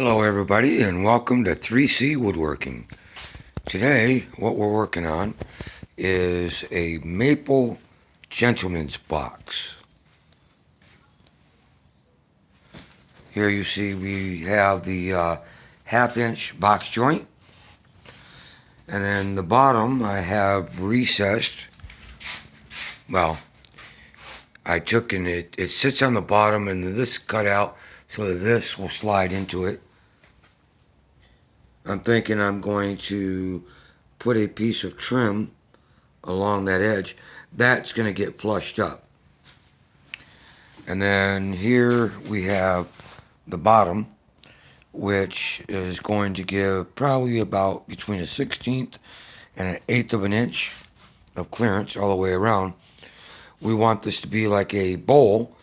Hello everybody and welcome to 3C Woodworking. Today what we're working on is a maple gentleman's box. Here you see we have the half-inch box joint, and then the bottom I have recessed. Well, I took and it sits on the bottom and this cut out so that this will slide into it. I'm thinking I'm going to put a piece of trim along that edge. That's going to get flushed up. And then here we have the bottom, which is going to give probably about between a 1/16 and an 1/8 of an inch of clearance all the way around. We want this to be like a bowl,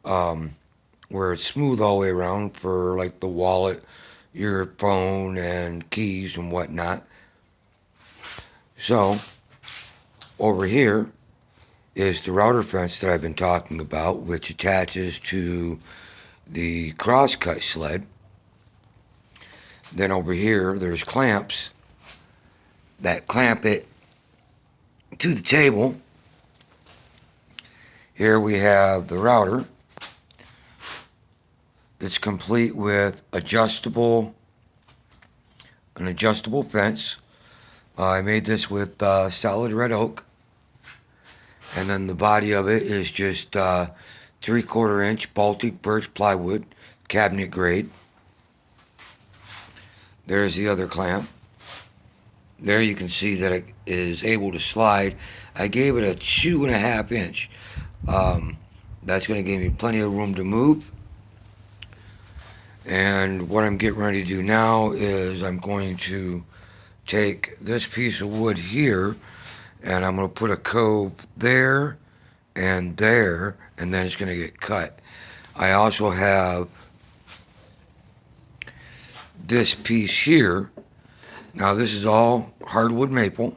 where it's smooth all the way around for like the wallet, your phone, and keys and whatnot. So over here is the router fence that I've been talking about, which attaches to the crosscut sled. Then over here there's clamps that clamp it to the table. Here we have the router. It's complete with an adjustable fence. I made this with solid red oak. And then the body of it is just 3/4 inch Baltic birch plywood, cabinet grade. There's the other clamp. There you can see that it is able to slide. I gave it a 2.5 inch. That's going to give me plenty of room to move. And what I'm getting ready to do now is I'm going to take this piece of wood here and I'm going to put a cove there, and then it's going to get cut. I also have this piece here. Now this is all hardwood maple.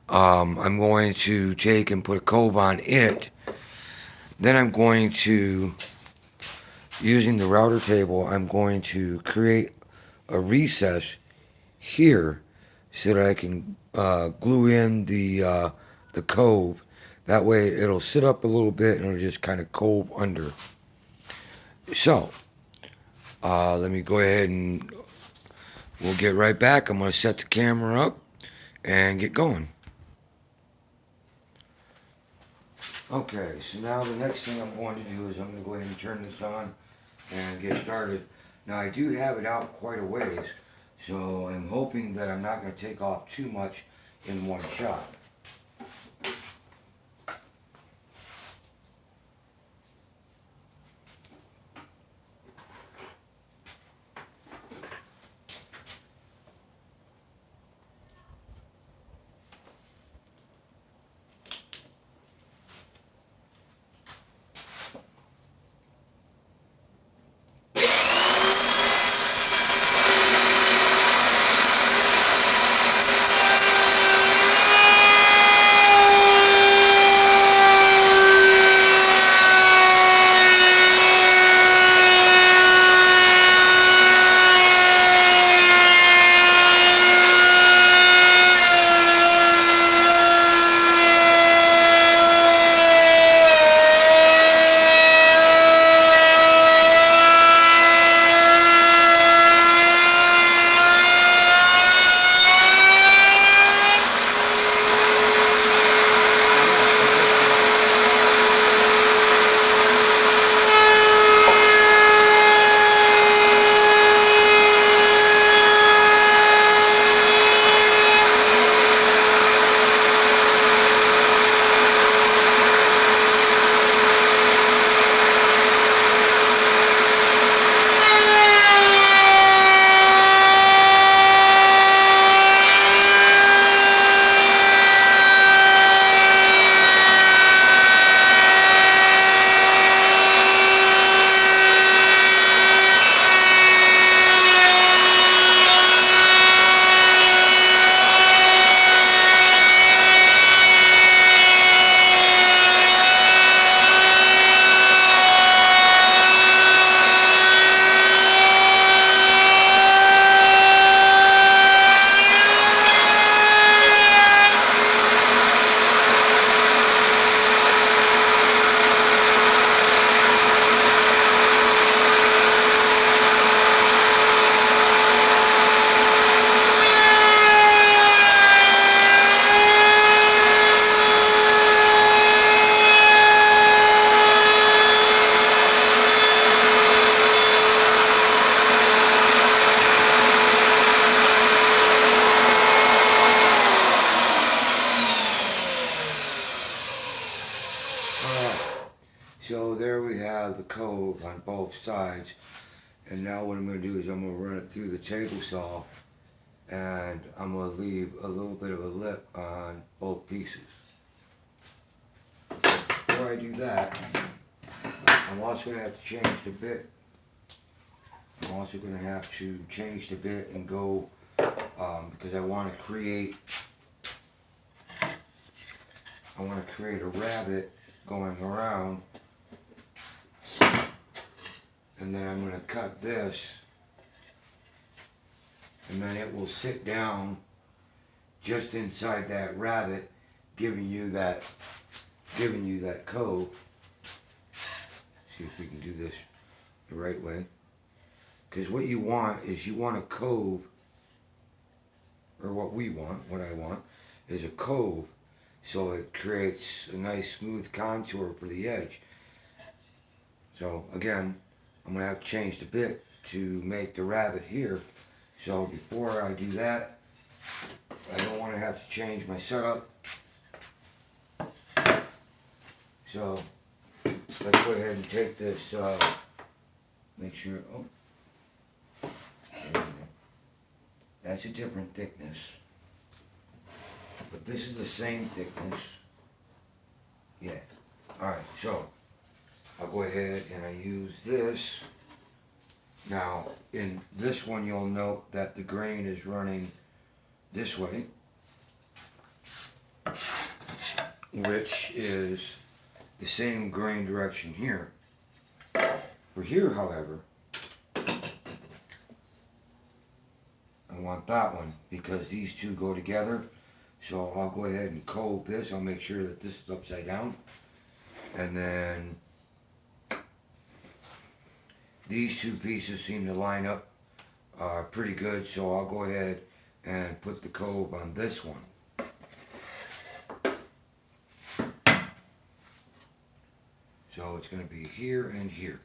I'm going to take and put a cove on it. Then I'm going to, using the router table, I'm going to create a recess here so that I can glue in the cove. That way it'll sit up a little bit and it'll just kind of cove under. So let me go ahead and we'll get right back. I'm going to set the camera up and get going. Okay, so now the next thing I'm going to do is I'm going to go ahead and turn this on and get started. Now I do have it out quite a ways, so I'm hoping that I'm not going to take off too much in one shot. cove on both sides. And now what I'm going to do is I'm going to run it through the table saw, and I'm going to leave a little bit of a lip on both pieces. Before I do that, I'm also going to have to change the bit. I'm also going to have to change the bit and go, because I want to create a rabbit going around, and then I'm going to cut this, and then it will sit down just inside that rabbit, giving you that cove. See if we can do this the right way, because what you want is you want a cove, or what I want is a cove, so it creates a nice smooth contour for the edge. So again, I'm going to have to change the bit to make the rabbit here. So before I do that, I don't want to have to change my setup. So let's go ahead and take this, make sure, that's a different thickness. But this is the same thickness. Yeah. Alright, so I'll go ahead and I use this. Now, in this one you'll note that the grain is running this way, which is the same grain direction here. For here, however, I want that one because these two go together. So I'll go ahead and cove this. I'll make sure that this is upside down. And then these two pieces seem to line up pretty good. So I'll go ahead and put the cove on this one. So it's going to be here and here.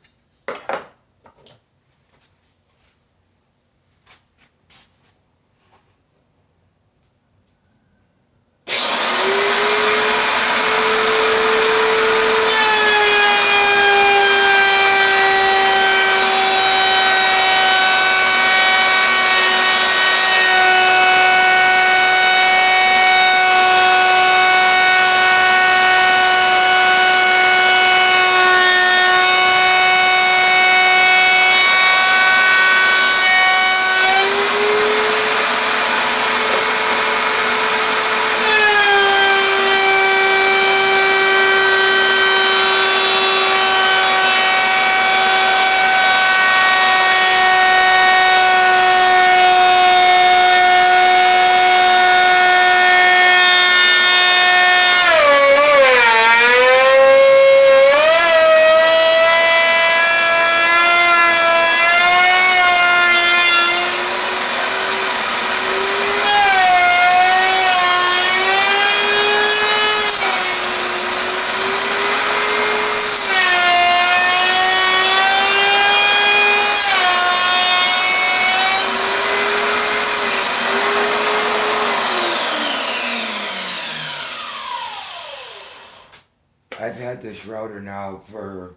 I've had this router now for,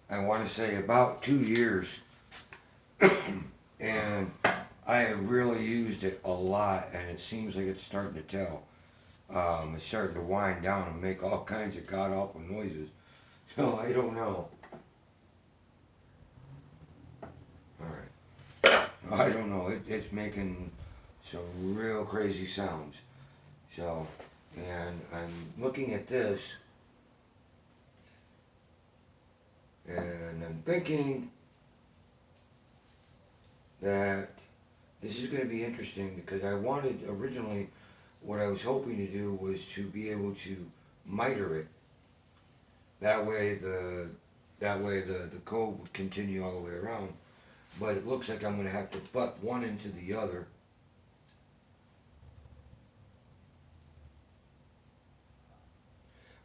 I want to say, about 2 years. And I have really used it a lot, and it seems like it's starting to tell. It's starting to wind down and make all kinds of god-awful noises. So I don't know. Alright. I don't know. It's making some real crazy sounds. So, and I'm looking at this, and I'm thinking that this is going to be interesting, because I wanted originally, what I was hoping to do was to be able to miter it. That way the cove would continue all the way around. But it looks like I'm going to have to butt one into the other.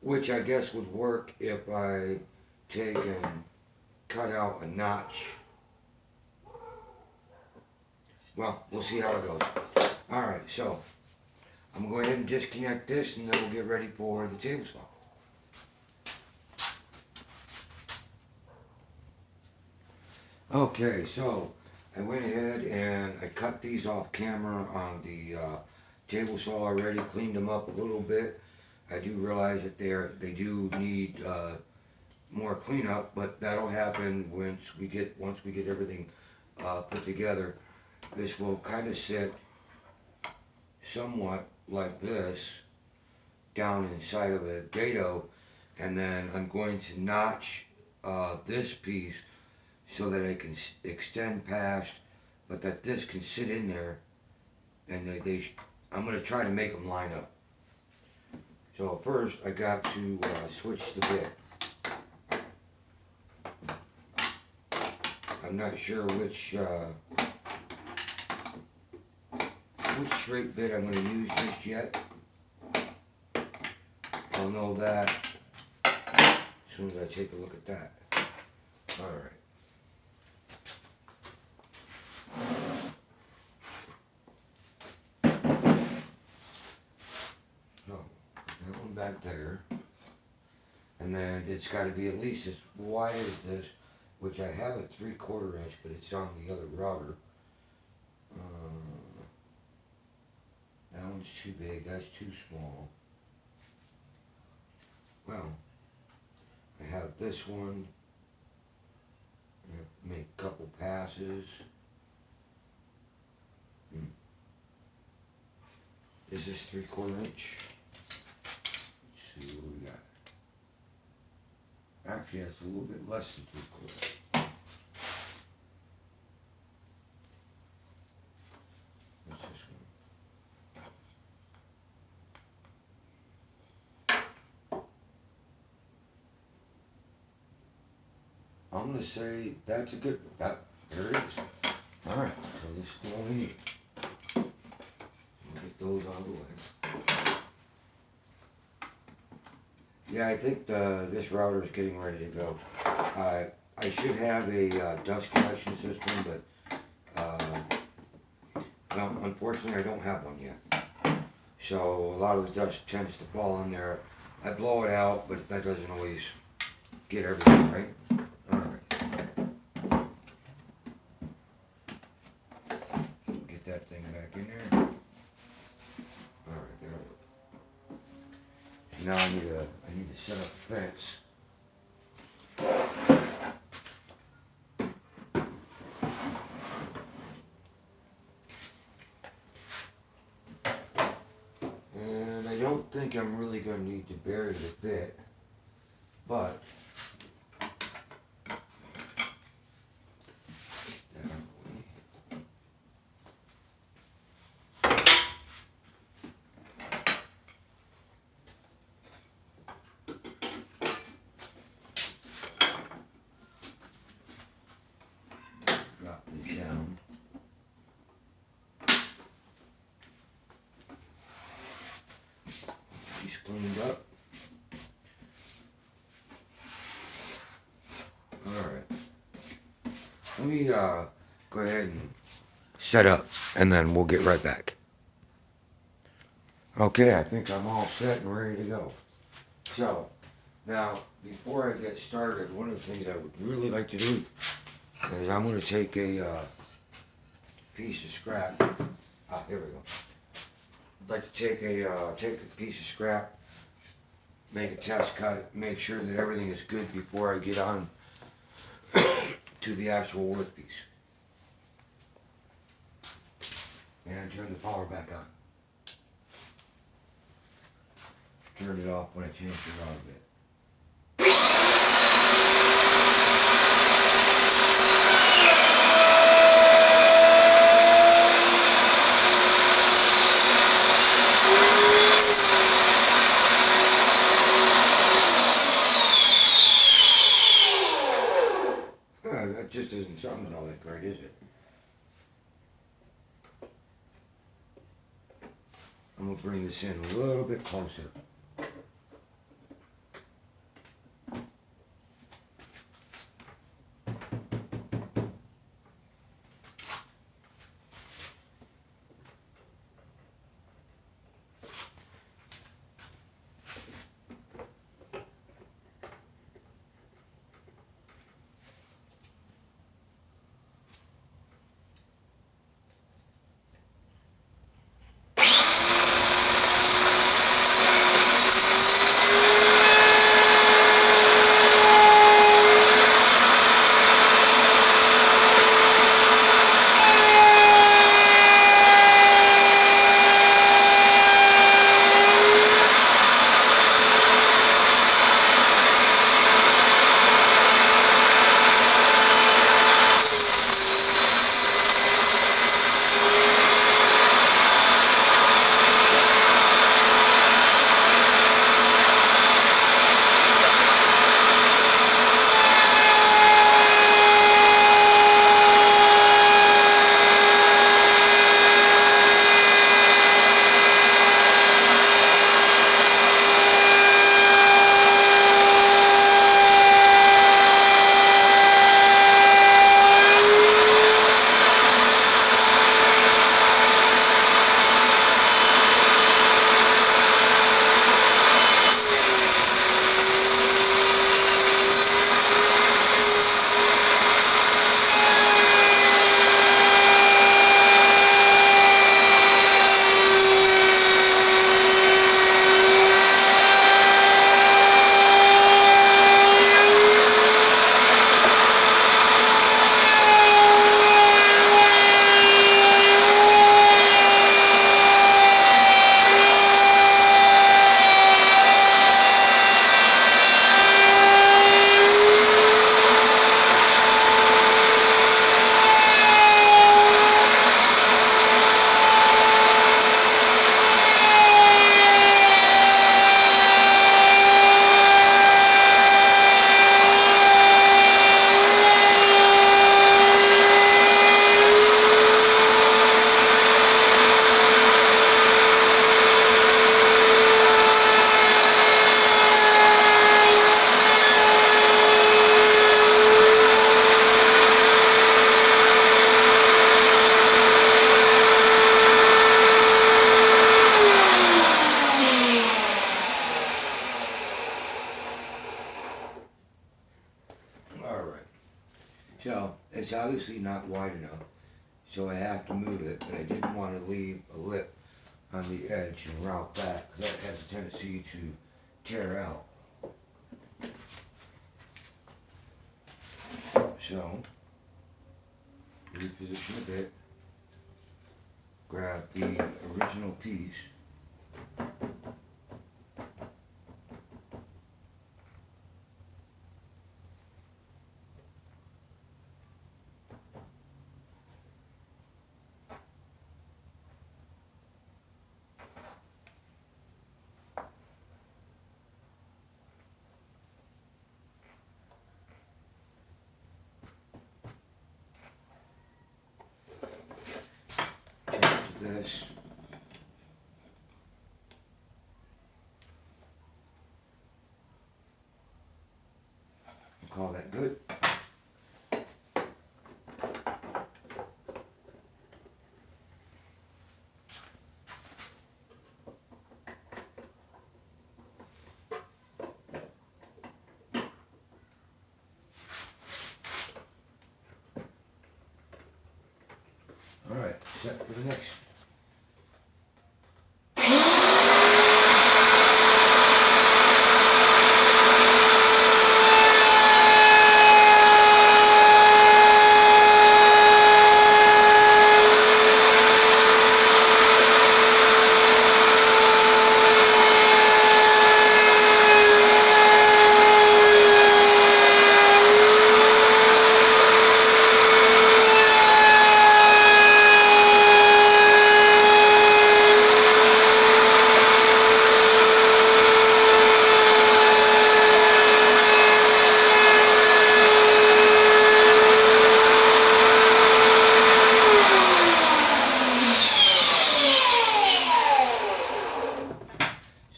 Which I guess would work if I take and cut out a notch. Well, we'll see how it goes. Alright, so I'm going to go ahead and disconnect this, and then we'll get ready for the table saw. Okay, so I went ahead and I cut these off camera on the table saw already, cleaned them up a little bit. I do realize that they do need more cleanup, but that'll happen once we get everything put together. This will kind of sit somewhat like this down inside of a dado, and then I'm going to notch this piece so that I can extend past, but that this can sit in there, and I'm going to try to make them line up. So first I got to switch the bit. I'm not sure which straight bit I'm going to use just yet. I'll know that as soon as I take a look at that. Alright. So, that one back there. And then it's got to be at least as wide as this, which I have a 3/4 inch, but it's on the other router. That one's too big, that's too small. Well, I have this one. I have to make a couple passes. Is this 3/4 inch? Let's see what we got. Actually, that's a little bit less than 3/4. What's this one? I'm gonna say that's a good. There it is. All right, so this is all we need. Get those out of the way. Yeah, I think this router is getting ready to go. I should have a dust collection system, but well, unfortunately I don't have one yet. So a lot of the dust tends to fall in there. I blow it out, but that doesn't always get everything right. All right. Get that thing back in there. All right, there. Now I need to set up the fence. And I don't think I'm really going to need to bury the bit, but drop this down. He's cleaned up. Alright. Let me go ahead and set up, and then we'll get right back. Okay, I think I'm all set and ready to go. So, now, before I get started, one of the things I would really like to do is I'm going to take a piece of scrap. Here we go. I'd like to take a piece of scrap, make a test cut, make sure that everything is good before I get on to the actual workpiece. And turn the power back on. Turn it off when I change it on a bit. That just isn't sounding all that great, is it? I'm going to bring this in a little bit closer. obviously not wide enough, so I have to move it, but I didn't want to leave a lip on the edge and route back, because that has a tendency to tear out. So, reposition a bit, grab the original piece, this. Call that good. All right, set for the next.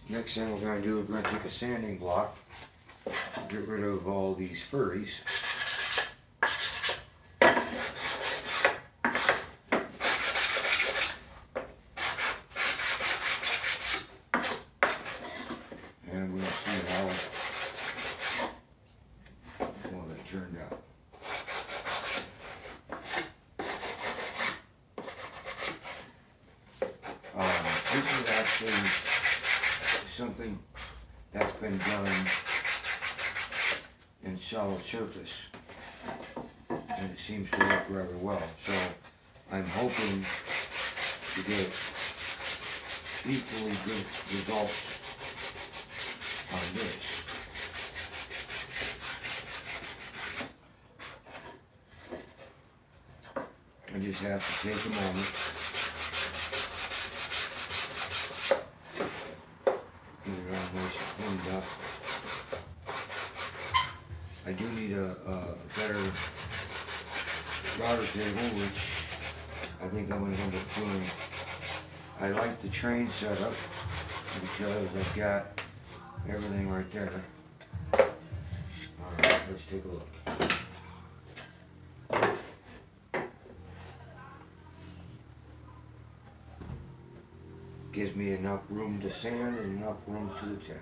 Next thing we're going to do is we're going to take a sanding block, get rid of all these furries. And we'll see how well that turned out. This is actually something that's been done in solid surface, and it seems to work rather well. So I'm hoping to get equally good results on this. I just have to take a moment, get it all nice and cleaned up. I do need a better router table, which I think I'm going to end up doing. I like the train setup because I've got everything right there. Alright, let's take a look. Gives me enough room to sand and enough room to attach.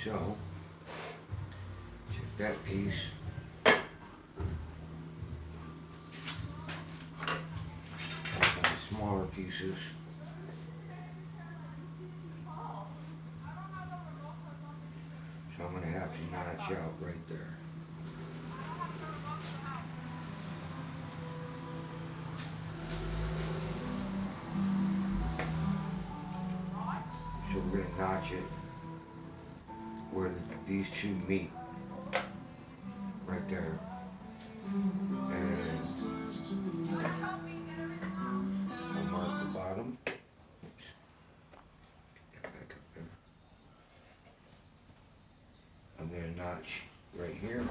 So, take that piece. The smaller pieces. So I'm going to have to notch out right there. So we're going to notch it where these two meet, right there. And I'll mark the bottom. Oops. Get that back up there. I'm going to notch right here.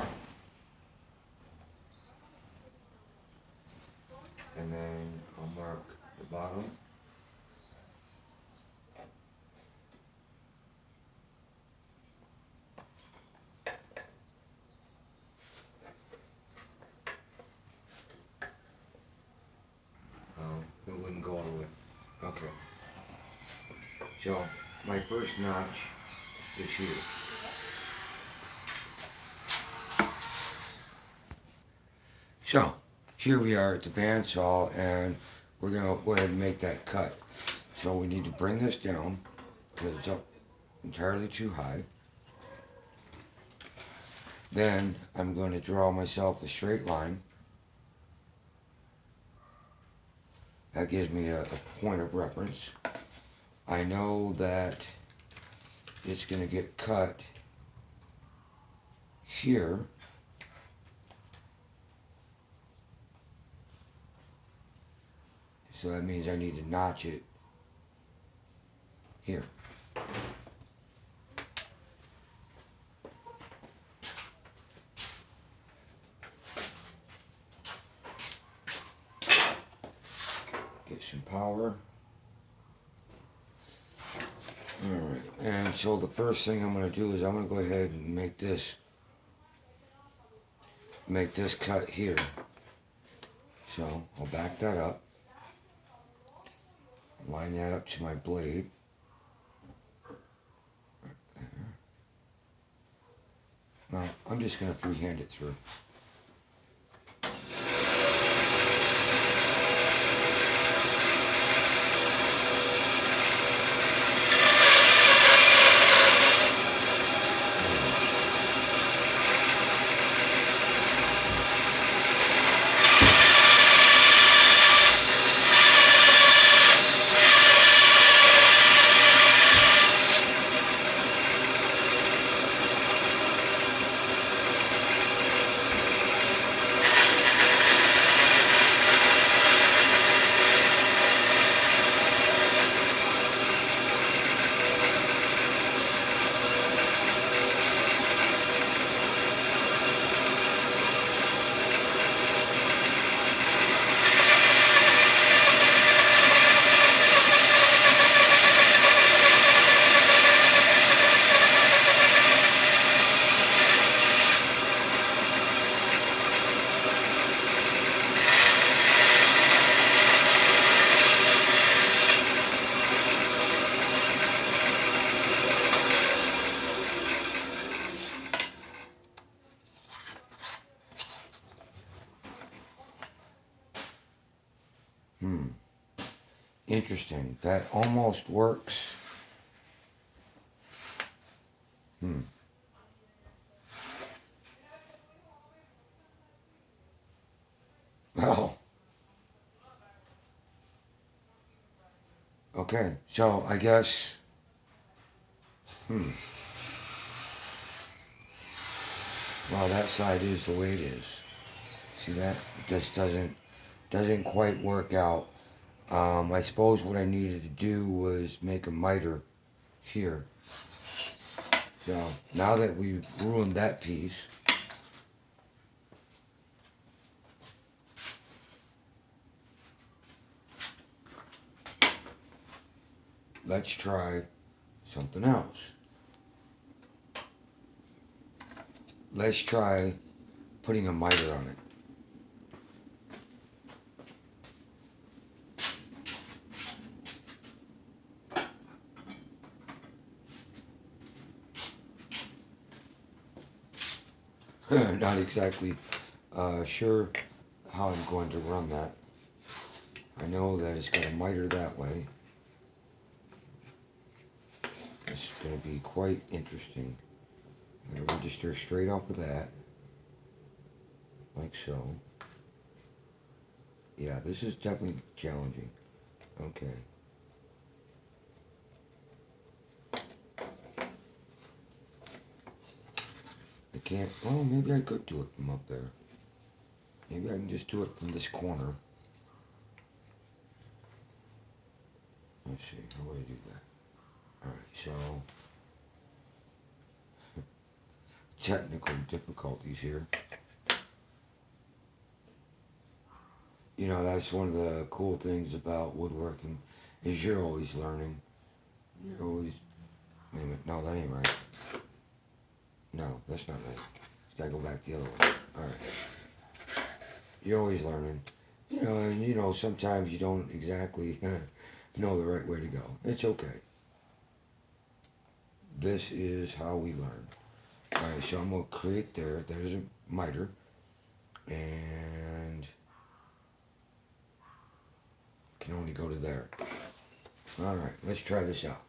And then I'll mark the bottom. It wouldn't go all the way. Okay. So my first notch is here. So, here we are at the bandsaw, and we're going to go ahead and make that cut. So we need to bring this down, because it's up entirely too high. Then I'm going to draw myself a straight line. That gives me a point of reference. I know that it's going to get cut here. So that means I need to notch it here. Get some power. Alright, and so the first thing I'm going to do is I'm going to go ahead and make this cut here. So I'll back that up. Line that up to my blade. Right there. Now, I'm just going to freehand it through. Interesting. That almost works. Well. Okay, so I guess. Well, that side is the way it is. See that? It just doesn't quite work out. I suppose what I needed to do was make a miter here. So now that we've ruined that piece, let's try something else. Let's try putting a miter on it. Not exactly sure how I'm going to run that. I know that it's got a miter that way. This is going to be quite interesting. I'm going to register straight off of that. Like so. Yeah, this is definitely challenging. Okay. I can't, well, maybe I could do it from up there. Maybe I can just do it from this corner. Let's see, how would I do that? Alright, so technical difficulties here. You know, that's one of the cool things about woodworking is you're always learning. You're always, wait a minute, no, that ain't right. No, that's not right. It's gotta go back the other way. Alright. You're always learning. You know, and you know, sometimes you don't exactly know the right way to go. It's okay. This is how we learn. Alright, so I'm going to create there's a miter. And can only go to there. Alright, let's try this out.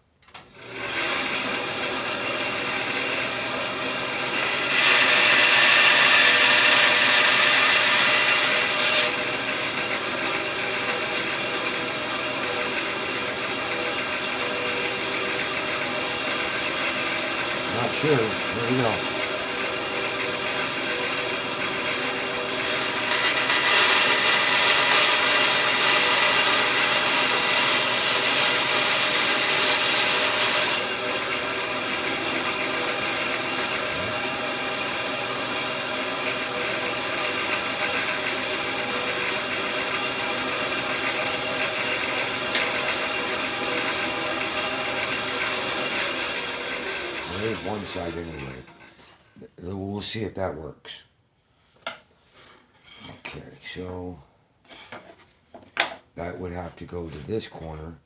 Not sure. Here we go. There's one side anyway. We'll see if that works. Okay, so that would have to go to this corner.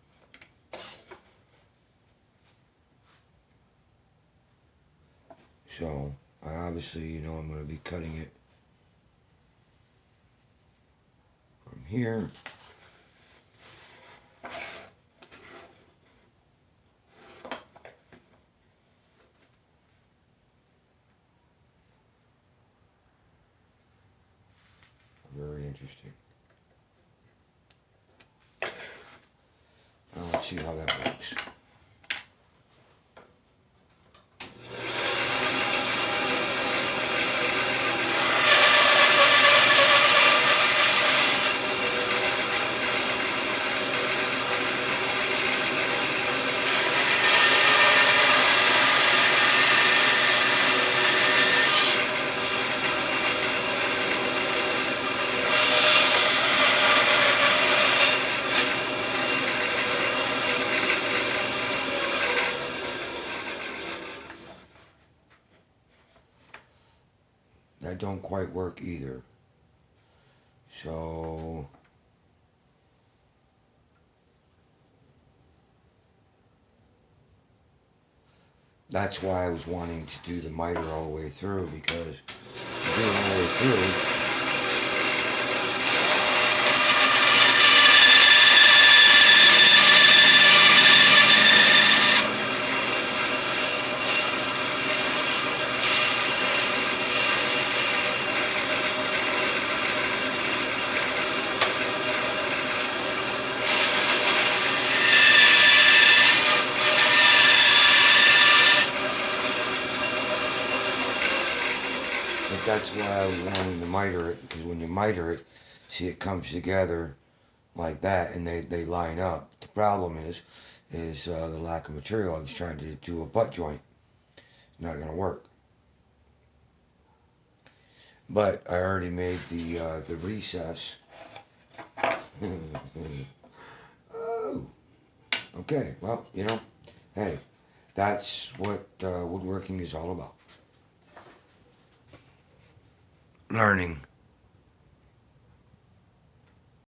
So I obviously, I'm going to be cutting it from here. Very interesting. Now let's see how that works. That don't quite work either. So that's why I was wanting to do the miter all the way through, because do it all the way through. But that's why I was wanting to miter it, because when you miter it, see, it comes together like that, and they line up. The problem is the lack of material. I was trying to do a butt joint. Not going to work. But I already made the recess. Oh. Okay, well, hey, that's what woodworking is all about. Learning.